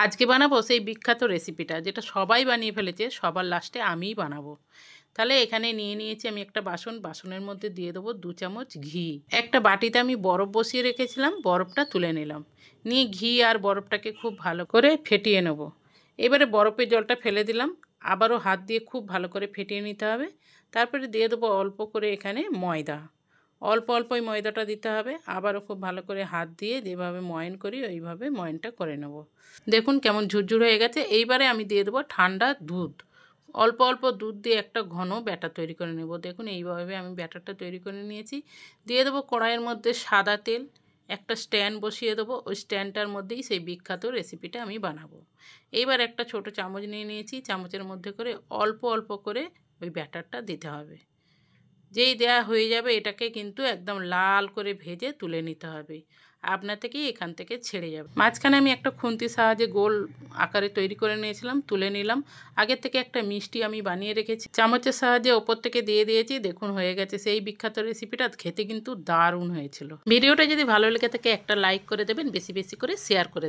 আজকে বানাবো সেই বিখ্যাত রেসিপিটা, যেটা সবাই বানিয়ে ফেলেছে, সবার লাস্টে আমিই বানাবো। তাহলে এখানে নিয়ে নিয়েছি আমি একটা বাসনের মধ্যে দিয়ে দেবো 2 চামচ ঘি। একটা বাটিতে আমি বরফ বসিয়ে রেখেছিলাম, বরফটা তুলে নিলাম। নিয়ে ঘি আর বরফটাকে খুব ভালো করে ফেটিয়ে নেব। এবারে বরফের জলটা ফেলে দিলাম, আবারও হাত দিয়ে খুব ভালো করে ফেটিয়ে নিতে হবে। তারপরে দিয়ে দেবো অল্প করে এখানে ময়দা। অল্প অল্পই ময়দাটা দিতে হবে। আবারও খুব ভালো করে হাত দিয়ে যেভাবে ময়ন করি ওইভাবে ময়নটা করে নেব। দেখুন কেমন ঝুরঝুর হয়ে গেছে। এইবারে আমি দিয়ে দেবো ঠান্ডা দুধ। অল্প অল্প দুধ দিয়ে একটা ঘন ব্যাটার তৈরি করে নেব। দেখুন এইভাবে আমি ব্যাটারটা তৈরি করে নিয়েছি। দিয়ে দেবো কড়াইয়ের মধ্যে সাদা তেল। একটা স্ট্যান্ড বসিয়ে দেবো, ওই স্ট্যান্ডটার মধ্যেই সেই বিখ্যাত রেসিপিটা আমি বানাবো। এইবার একটা ছোট চামচ নিয়ে নিয়েছি, চামচের মধ্যে করে অল্প অল্প করে ওই ব্যাটারটা দিতে হবে। যেই দেয়া হয়ে যাবে এটাকে কিন্তু একদম লাল করে ভেজে তুলে নিতে হবে। আপনা থেকেই এখান থেকে ছেড়ে যাবে। মাঝখানে আমি একটা খুন্তির সাহায্যে গোল আকারে তৈরি করে নিয়েছিলাম, তুলে নিলাম। আগের থেকে একটা মিষ্টি আমি বানিয়ে রেখেছি, চামচের সাহায্যে ওপর থেকে দিয়ে দিয়েছি। দেখুন হয়ে গেছে সেই বিখ্যাত রেসিপিটা। খেতে কিন্তু দারুণ হয়েছিল। ভিডিওটা যদি ভালো লেগে থাকে একটা লাইক করে দেবেন, বেশি বেশি করে শেয়ার করে দেবেন।